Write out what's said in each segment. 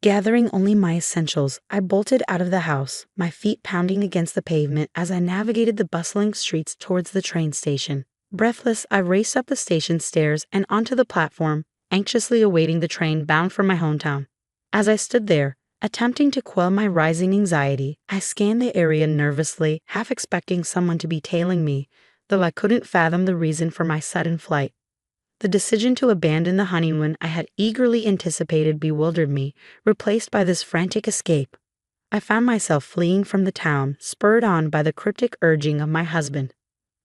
Gathering only my essentials, I bolted out of the house, my feet pounding against the pavement as I navigated the bustling streets towards the train station. Breathless, I raced up the station stairs and onto the platform, anxiously awaiting the train bound for my hometown. As I stood there, attempting to quell my rising anxiety, I scanned the area nervously, half expecting someone to be tailing me, though I couldn't fathom the reason for my sudden flight. The decision to abandon the honeymoon I had eagerly anticipated bewildered me, replaced by this frantic escape. I found myself fleeing from the town, spurred on by the cryptic urging of my husband.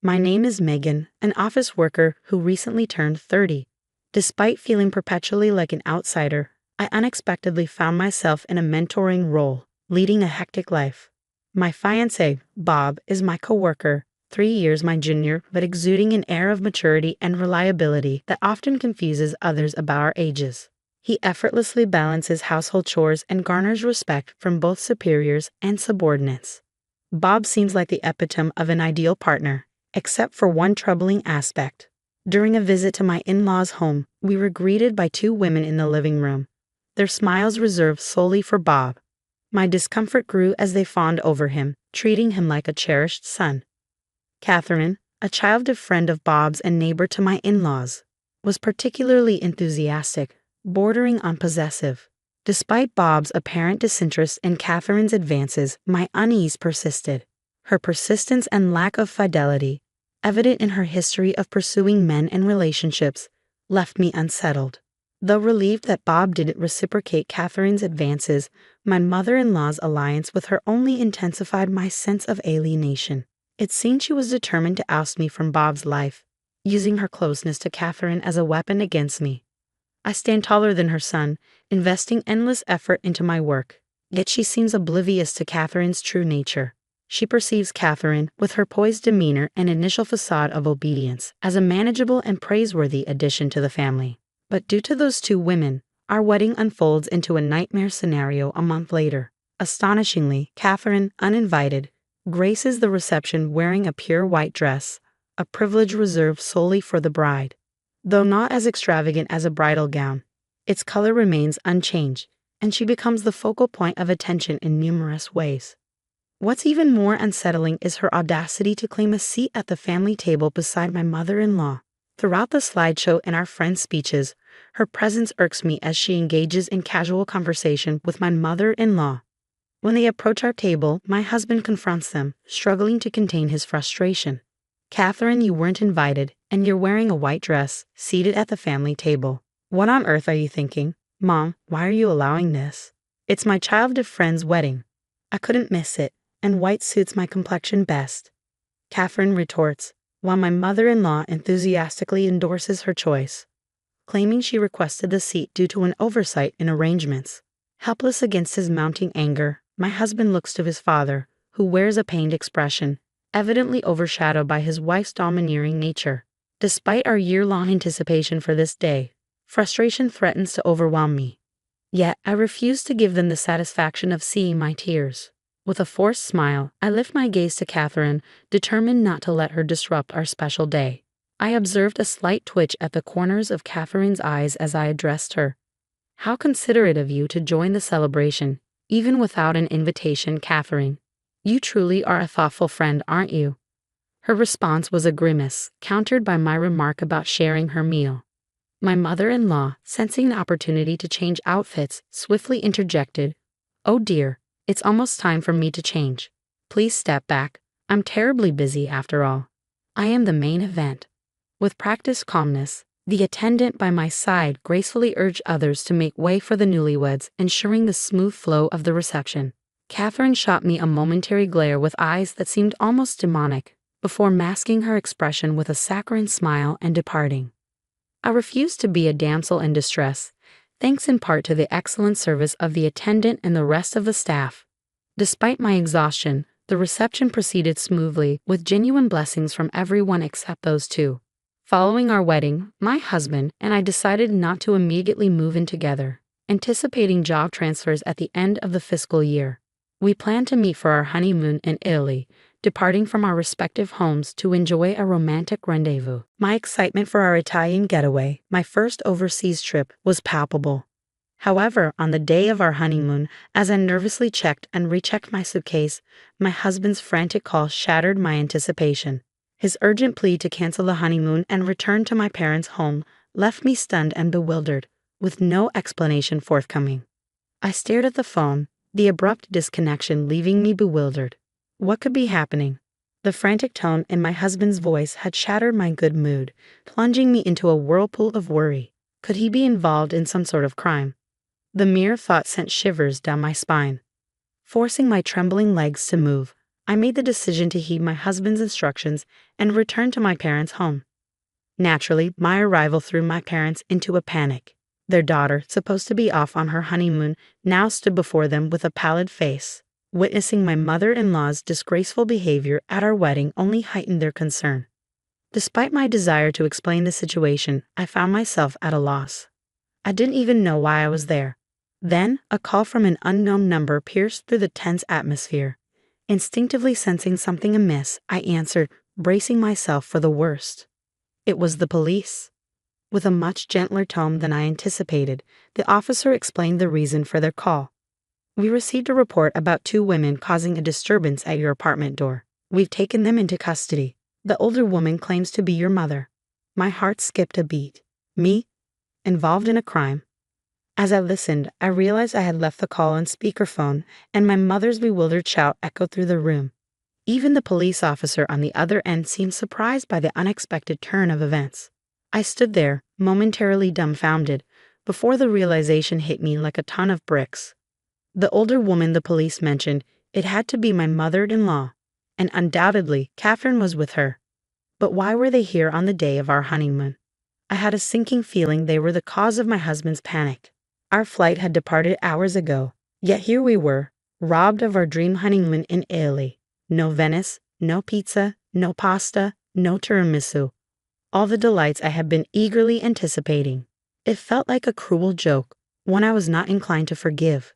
My name is Megan, an office worker who recently turned 30. Despite feeling perpetually like an outsider, I unexpectedly found myself in a mentoring role, leading a hectic life. My fiancé, Bob, is my coworker, 3 years my junior, but exuding an air of maturity and reliability that often confuses others about our ages. He effortlessly balances household chores and garners respect from both superiors and subordinates. Bob seems like the epitome of an ideal partner, except for one troubling aspect. During a visit to my in-laws' home, we were greeted by 2 women in the living room, their smiles reserved solely for Bob. My discomfort grew as they fawned over him, treating him like a cherished son. Catherine, a childhood friend of Bob's and neighbor to my in-laws, was particularly enthusiastic, bordering on possessive. Despite Bob's apparent disinterest in Catherine's advances, my unease persisted. Her persistence and lack of fidelity, evident in her history of pursuing men and relationships, left me unsettled. Though relieved that Bob didn't reciprocate Catherine's advances, my mother-in-law's alliance with her only intensified my sense of alienation. It seemed she was determined to oust me from Bob's life, using her closeness to Catherine as a weapon against me. I stand taller than her son, investing endless effort into my work, yet she seems oblivious to Catherine's true nature. She perceives Catherine, with her poised demeanor and initial facade of obedience, as a manageable and praiseworthy addition to the family. But due to those 2 women, our wedding unfolds into a nightmare scenario a month later. Astonishingly, Catherine, uninvited, graces the reception wearing a pure white dress, a privilege reserved solely for the bride. Though not as extravagant as a bridal gown, its color remains unchanged, and she becomes the focal point of attention in numerous ways. What's even more unsettling is her audacity to claim a seat at the family table beside my mother-in-law. Throughout the slideshow and our friends' speeches, her presence irks me as she engages in casual conversation with my mother-in-law. When they approach our table, my husband confronts them, struggling to contain his frustration. Catherine, you weren't invited, and you're wearing a white dress, seated at the family table. What on earth are you thinking? Mom, why are you allowing this? It's my childhood friend's wedding. I couldn't miss it, and white suits my complexion best. Catherine retorts, while my mother-in-law enthusiastically endorses her choice, claiming she requested the seat due to an oversight in arrangements. Helpless against his mounting anger, my husband looks to his father, who wears a pained expression, evidently overshadowed by his wife's domineering nature. Despite our year-long anticipation for this day, frustration threatens to overwhelm me. Yet I refuse to give them the satisfaction of seeing my tears. With a forced smile, I lift my gaze to Catherine, determined not to let her disrupt our special day. I observed a slight twitch at the corners of Catherine's eyes as I addressed her. How considerate of you to join the celebration, even without an invitation, Catherine. You truly are a thoughtful friend, aren't you? Her response was a grimace, countered by my remark about sharing her meal. My mother-in-law, sensing the opportunity to change outfits, swiftly interjected, "Oh dear, it's almost time for me to change. Please step back. I'm terribly busy after all. I am the main event." With practiced calmness, the attendant by my side gracefully urged others to make way for the newlyweds, ensuring the smooth flow of the reception. Catherine shot me a momentary glare with eyes that seemed almost demonic, before masking her expression with a saccharine smile and departing. I refused to be a damsel in distress, thanks in part to the excellent service of the attendant and the rest of the staff. Despite my exhaustion, the reception proceeded smoothly, with genuine blessings from everyone except those 2. Following our wedding, my husband and I decided not to immediately move in together, anticipating job transfers at the end of the fiscal year. We planned to meet for our honeymoon in Italy, departing from our respective homes to enjoy a romantic rendezvous. My excitement for our Italian getaway, my first overseas trip, was palpable. However, on the day of our honeymoon, as I nervously checked and rechecked my suitcase, my husband's frantic call shattered my anticipation. His urgent plea to cancel the honeymoon and return to my parents' home left me stunned and bewildered, with no explanation forthcoming. I stared at the phone, the abrupt disconnection leaving me bewildered. What could be happening? The frantic tone in my husband's voice had shattered my good mood, plunging me into a whirlpool of worry. Could he be involved in some sort of crime? The mere thought sent shivers down my spine. Forcing my trembling legs to move, I made the decision to heed my husband's instructions and return to my parents' home. Naturally, my arrival threw my parents into a panic. Their daughter, supposed to be off on her honeymoon, now stood before them with a pallid face. Witnessing my mother-in-law's disgraceful behavior at our wedding only heightened their concern. Despite my desire to explain the situation, I found myself at a loss. I didn't even know why I was there. Then, a call from an unknown number pierced through the tense atmosphere. Instinctively sensing something amiss, I answered, bracing myself for the worst. It was the police. With a much gentler tone than I anticipated, the officer explained the reason for their call. We received a report about 2 women causing a disturbance at your apartment door. We've taken them into custody. The older woman claims to be your mother. My heart skipped a beat. Me? Involved in a crime? As I listened, I realized I had left the call on speakerphone, and my mother's bewildered shout echoed through the room. Even the police officer on the other end seemed surprised by the unexpected turn of events. I stood there, momentarily dumbfounded, before the realization hit me like a ton of bricks. The older woman the police mentioned, it had to be my mother-in-law, and undoubtedly Catherine was with her. But why were they here on the day of our honeymoon? I had a sinking feeling they were the cause of my husband's panic. Our flight had departed hours ago, yet here we were, robbed of our dream honeymoon in Italy. No Venice, no pizza, no pasta, no tiramisu. All the delights I had been eagerly anticipating. It felt like a cruel joke, one I was not inclined to forgive.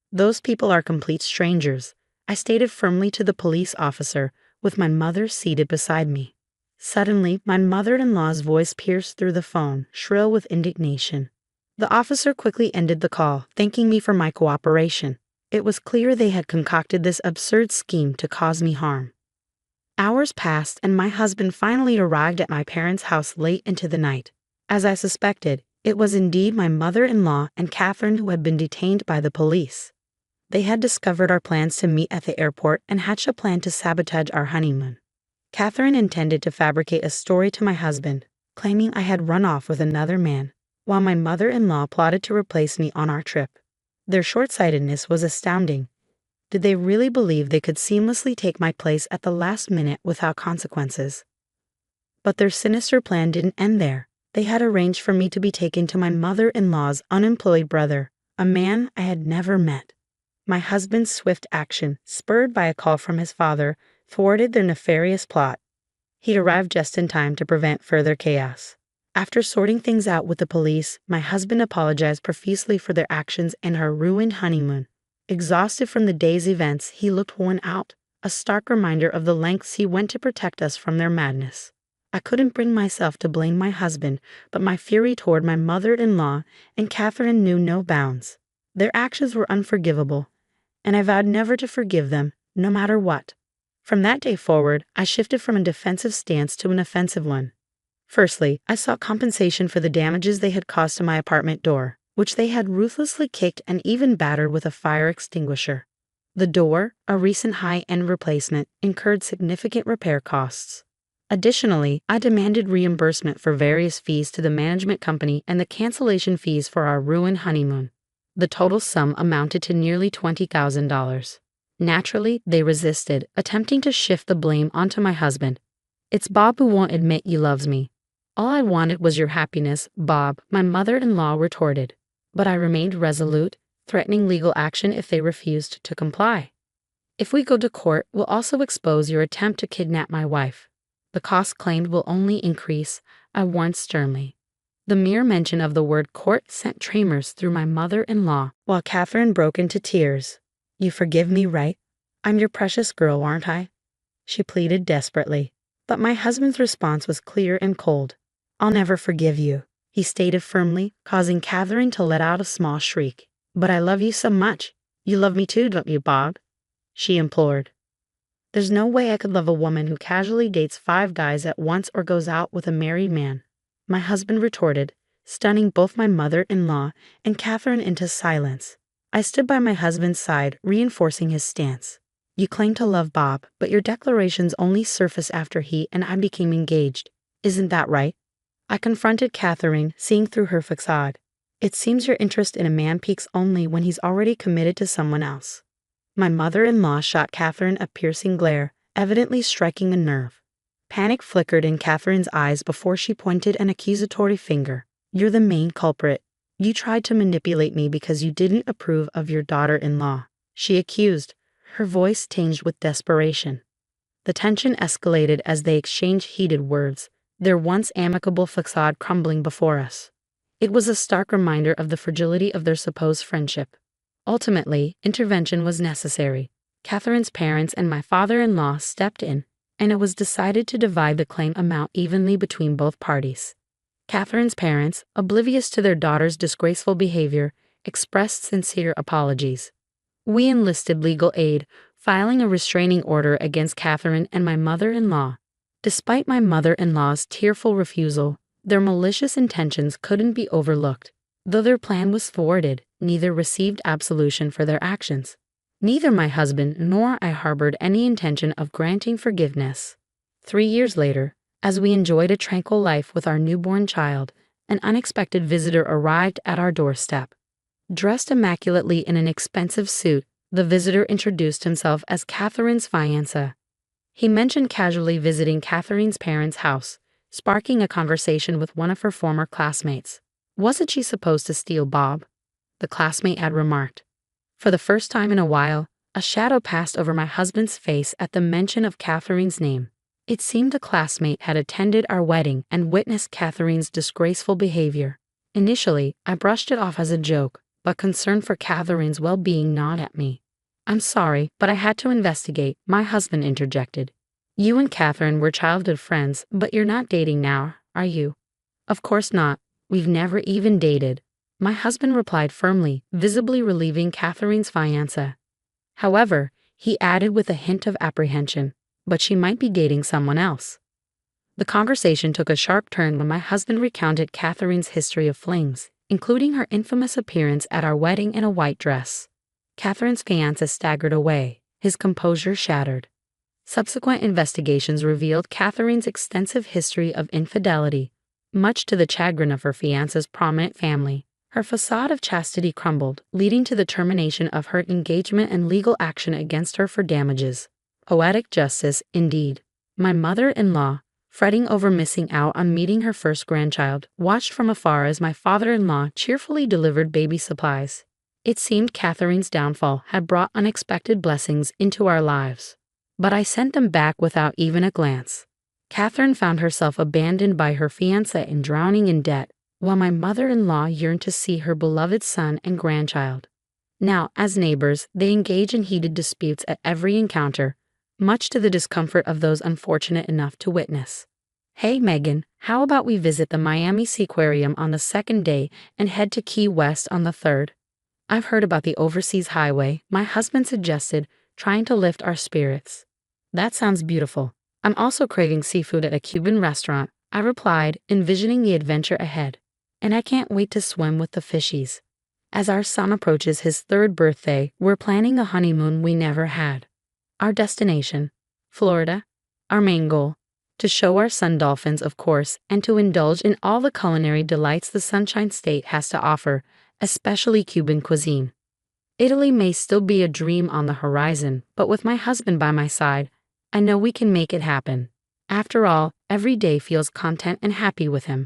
Those people are complete strangers, I stated firmly to the police officer, with my mother seated beside me. Suddenly, my mother-in-law's voice pierced through the phone, shrill with indignation. The officer quickly ended the call, thanking me for my cooperation. It was clear they had concocted this absurd scheme to cause me harm. Hours passed, and my husband finally arrived at my parents' house late into the night. As I suspected, it was indeed my mother-in-law and Catherine who had been detained by the police. They had discovered our plans to meet at the airport and hatched a plan to sabotage our honeymoon. Catherine intended to fabricate a story to my husband, claiming I had run off with another man, while my mother-in-law plotted to replace me on our trip. Their short-sightedness was astounding. Did they really believe they could seamlessly take my place at the last minute without consequences? But their sinister plan didn't end there. They had arranged for me to be taken to my mother-in-law's unemployed brother, a man I had never met. My husband's swift action, spurred by a call from his father, thwarted their nefarious plot. He'd arrived just in time to prevent further chaos. After sorting things out with the police, my husband apologized profusely for their actions and our ruined honeymoon. Exhausted from the day's events, he looked worn out, a stark reminder of the lengths he went to protect us from their madness. I couldn't bring myself to blame my husband, but my fury toward my mother-in-law and Catherine knew no bounds. Their actions were unforgivable, and I vowed never to forgive them, no matter what. From that day forward, I shifted from a defensive stance to an offensive one. Firstly, I sought compensation for the damages they had caused to my apartment door, which they had ruthlessly kicked and even battered with a fire extinguisher. The door, a recent high-end replacement, incurred significant repair costs. Additionally, I demanded reimbursement for various fees to the management company and the cancellation fees for our ruined honeymoon. The total sum amounted to nearly $20,000. Naturally, they resisted, attempting to shift the blame onto my husband. "It's Bob who won't admit he loves me." "All I wanted was your happiness, Bob," my mother-in-law retorted. But I remained resolute, threatening legal action if they refused to comply. "If we go to court, we'll also expose your attempt to kidnap my wife. The cost claimed will only increase," I warned sternly. The mere mention of the word court sent tremors through my mother-in-law, while Catherine broke into tears. "You forgive me, right? I'm your precious girl, aren't I?" she pleaded desperately. But my husband's response was clear and cold. "I'll never forgive you. he stated firmly, causing Catherine to let out a small shriek. But I love you so much. You love me too, don't you, Bob? She implored. There's no way I could love a woman who casually dates 5 guys at once or goes out with a married man, my husband retorted, stunning both my mother-in-law and Catherine into silence. I stood by my husband's side, reinforcing his stance. You claim to love Bob, but your declarations only surfaced after he and I became engaged. Isn't that right? I confronted Catherine, seeing through her facade. It seems your interest in a man peaks only when he's already committed to someone else. My mother-in-law shot Catherine a piercing glare, evidently striking a nerve. Panic flickered in Catherine's eyes before she pointed an accusatory finger. You're the main culprit. You tried to manipulate me because you didn't approve of your daughter-in-law, she accused, her voice tinged with desperation. The tension escalated as they exchanged heated words, their once amicable facade crumbling before us. It was a stark reminder of the fragility of their supposed friendship. Ultimately, intervention was necessary. Catherine's parents and my father-in-law stepped in, and it was decided to divide the claim amount evenly between both parties. Catherine's parents, oblivious to their daughter's disgraceful behavior, expressed sincere apologies. We enlisted legal aid, filing a restraining order against Catherine and my mother-in-law. Despite my mother-in-law's tearful refusal, their malicious intentions couldn't be overlooked. Though their plan was thwarted, neither received absolution for their actions. Neither my husband nor I harbored any intention of granting forgiveness. 3 years later, as we enjoyed a tranquil life with our newborn child, an unexpected visitor arrived at our doorstep. Dressed immaculately in an expensive suit, the visitor introduced himself as Catherine's fiancé. He mentioned casually visiting Catherine's parents' house, sparking a conversation with one of her former classmates. Wasn't she supposed to steal Bob? The classmate had remarked. For the first time in a while, a shadow passed over my husband's face at the mention of Catherine's name. It seemed a classmate had attended our wedding and witnessed Catherine's disgraceful behavior. Initially, I brushed it off as a joke, but concern for Catherine's well-being gnawed at me. I'm sorry, but I had to investigate, my husband interjected. You and Catherine were childhood friends, but you're not dating now, are you? Of course not. We've never even dated. My husband replied firmly, visibly relieving Catherine's fiancé. However, he added with a hint of apprehension, but she might be dating someone else. The conversation took a sharp turn when my husband recounted Catherine's history of flings, including her infamous appearance at our wedding in a white dress. Catherine's fiancé staggered away, his composure shattered. Subsequent investigations revealed Catherine's extensive history of infidelity, much to the chagrin of her fiancé's prominent family. Her facade of chastity crumbled, leading to the termination of her engagement and legal action against her for damages. Poetic justice, indeed. My mother-in-law, fretting over missing out on meeting her first grandchild, watched from afar as my father-in-law cheerfully delivered baby supplies. It seemed Catherine's downfall had brought unexpected blessings into our lives. But I sent them back without even a glance. Catherine found herself abandoned by her fiancé and drowning in debt, while my mother-in-law yearned to see her beloved son and grandchild. Now, as neighbors, they engage in heated disputes at every encounter, much to the discomfort of those unfortunate enough to witness. Hey Megan, how about we visit the Miami Seaquarium on the 2nd day and head to Key West on the 3rd? I've heard about the overseas highway, my husband suggested, trying to lift our spirits. That sounds beautiful. I'm also craving seafood at a Cuban restaurant, I replied, envisioning the adventure ahead. And I can't wait to swim with the fishies. As our son approaches his 3rd birthday, we're planning a honeymoon we never had. Our destination, Florida. Our main goal, to show our son dolphins, of course, and to indulge in all the culinary delights the Sunshine State has to offer, especially Cuban cuisine. Italy may still be a dream on the horizon, but with my husband by my side, I know we can make it happen. After all, every day feels content and happy with him.